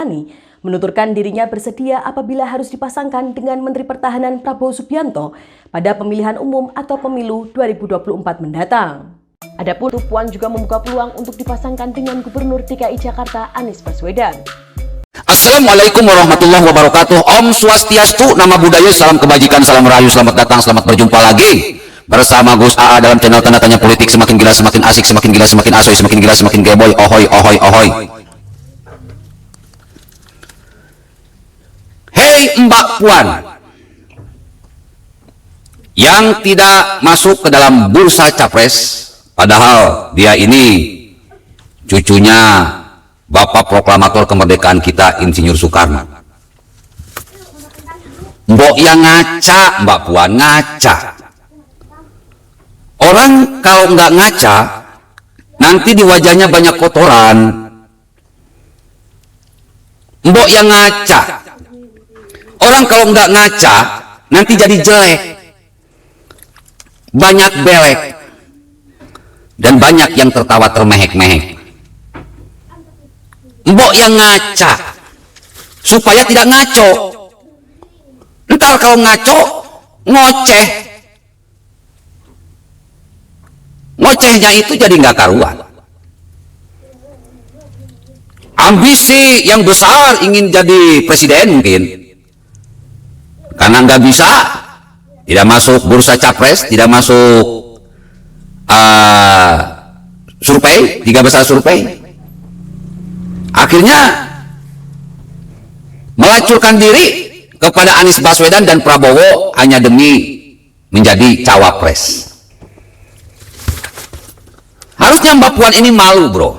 Ani menuturkan dirinya bersedia apabila harus dipasangkan dengan Menteri Pertahanan Prabowo Subianto pada pemilihan umum atau pemilu 2024 mendatang. Adapun Puan juga membuka peluang untuk dipasangkan dengan Gubernur DKI Jakarta Anies Baswedan. Assalamualaikum warahmatullahi wabarakatuh. Om Swastiastu, nama budaya, salam kebajikan, salam rahayu, selamat datang, selamat berjumpa lagi bersama Gus AA dalam channel Tanda Tanya Politik. Semakin gila semakin asik, semakin gila semakin asoy, semakin gila semakin geboy. Ohoy ohoy ohoy. Hei Mbak Puan yang tidak masuk ke dalam bursa capres, padahal dia ini cucunya Bapak Proklamator Kemerdekaan kita, Insinyur Soekarno. Mbok yang ngaca, Mbak Puan, ngaca. Orang kalau nggak ngaca, nanti di wajahnya banyak kotoran. Mbok yang ngaca. Orang kalau nggak ngaca, nanti jadi jelek. Banyak belek. Dan banyak yang tertawa termehek-mehek. Mbok yang ngaca supaya tidak ngaco. Ntar kalau ngaco ngoceh, ngocehnya itu jadi nggak karuan. Ambisi yang besar ingin jadi presiden mungkin, karena nggak bisa, tidak masuk bursa capres, tidak masuk survei, 3 besar survei. Akhirnya melacurkan diri kepada Anies Baswedan dan Prabowo hanya demi menjadi cawapres. Harusnya Mbak Puan ini malu, bro.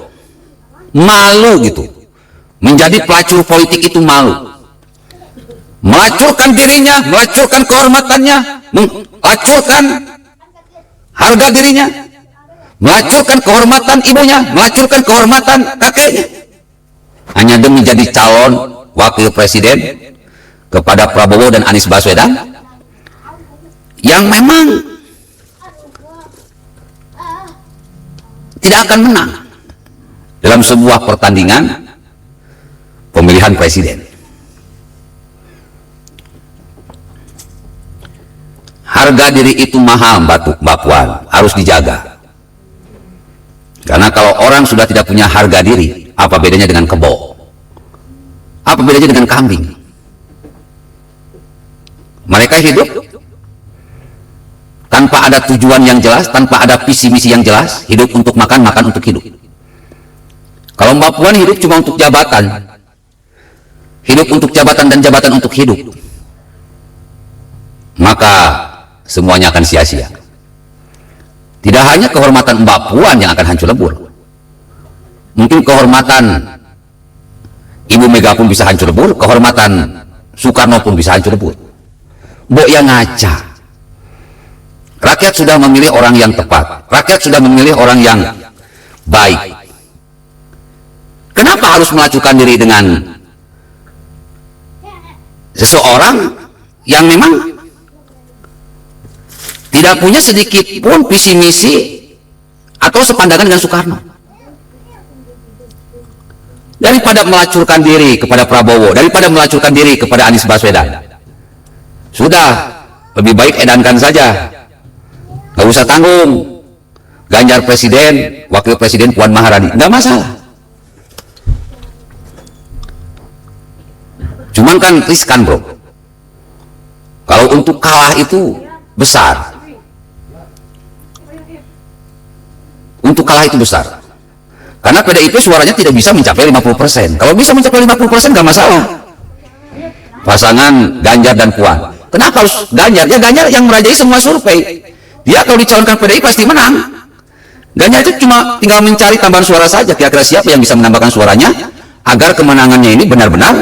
Malu gitu. Menjadi pelacur politik itu malu. Melacurkan dirinya, melacurkan kehormatannya, melacurkan harga dirinya, melacurkan kehormatan ibunya, melacurkan kehormatan kakeknya, hanya demi menjadi calon wakil presiden kepada Prabowo dan Anies Baswedan yang memang tidak akan menang dalam sebuah pertandingan pemilihan presiden. Harga diri itu mahal, Mbak Puan, harus dijaga. Karena kalau orang sudah tidak punya harga diri, apa bedanya dengan kebo? Apa bedanya dengan kambing? Mereka hidup tanpa ada tujuan yang jelas, tanpa ada visi misi yang jelas, hidup untuk makan, makan untuk hidup. Kalau Mbak Puan hidup cuma untuk jabatan, hidup untuk jabatan dan jabatan untuk hidup, maka semuanya akan sia-sia. Tidak hanya kehormatan Mbak Puan yang akan hancur lebur, mungkin kehormatan Ibu Mega pun bisa hancur lebur, kehormatan Soekarno pun bisa hancur lebur. Mbok yang ngaca. Rakyat sudah memilih orang yang tepat, rakyat sudah memilih orang yang baik. Kenapa harus melacurkan diri dengan seseorang yang memang tidak punya sedikit pun visi misi atau sepandangan dengan Soekarno? Daripada melacurkan diri kepada Prabowo, daripada melacurkan diri kepada Anies Baswedan, sudah lebih baik edankan saja, nggak usah tanggung. Ganjar presiden, wakil presiden Puan Maharani, nggak masalah. Cuman kan riskan, bro. Kalau untuk kalah itu besar. Untuk kalah itu besar. Karena PDIP suaranya tidak bisa mencapai 50%. Kalau bisa mencapai 50% nggak masalah. Pasangan Ganjar dan Puan. Kenapa harus Ganjar? Ya Ganjar yang merajai semua survei. Dia kalau dicalonkan PDI pasti menang. Ganjar itu cuma tinggal mencari tambahan suara saja. Kira-kira siapa yang bisa menambahkan suaranya agar kemenangannya ini benar-benar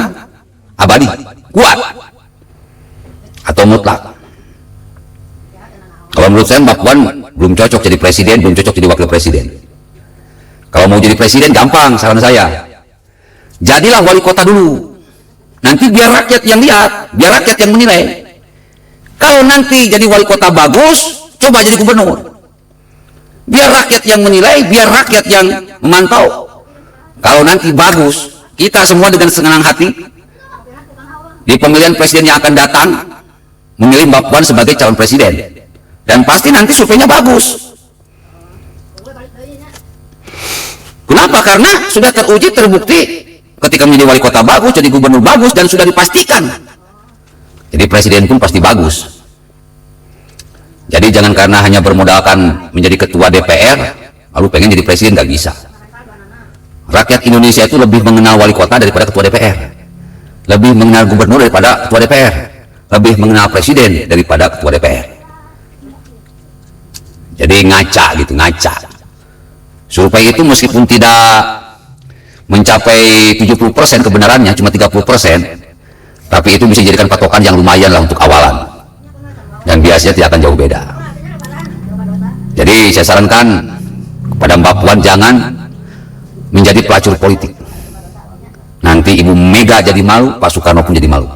abadi, kuat, atau mutlak. Kalau menurut saya Mbak Puan belum cocok jadi presiden, belum cocok jadi wakil presiden. Kalau mau jadi presiden gampang, saran saya, jadilah wali kota dulu. Nanti biar rakyat yang lihat, biar rakyat yang menilai. Kalau nanti jadi wali kota bagus, coba jadi gubernur. Biar rakyat yang menilai, biar rakyat yang memantau. Kalau nanti bagus, kita semua dengan senang hati di pemilihan presiden yang akan datang memilih Mbak Puan sebagai calon presiden, dan pasti nanti surveinya bagus. Kenapa? Karena sudah teruji, terbukti ketika menjadi wali kota bagus, jadi gubernur bagus, dan sudah dipastikan jadi presiden pun pasti bagus. Jadi jangan karena hanya bermodalkan menjadi ketua DPR lalu pengen jadi presiden, nggak bisa. Rakyat Indonesia itu lebih mengenal wali kota daripada ketua DPR, lebih mengenal gubernur daripada ketua DPR, lebih mengenal presiden daripada ketua DPR. Jadi ngaca gitu, ngaca. Survei itu meskipun tidak mencapai 70% kebenarannya, cuma 30%, tapi itu bisa dijadikan patokan yang lumayan lah untuk awalan, dan biasanya tidak akan jauh beda. Jadi saya sarankan kepada Mbak Puan, jangan menjadi pelacur politik. Nanti Ibu Mega jadi malu, Pak Soekarno pun jadi malu.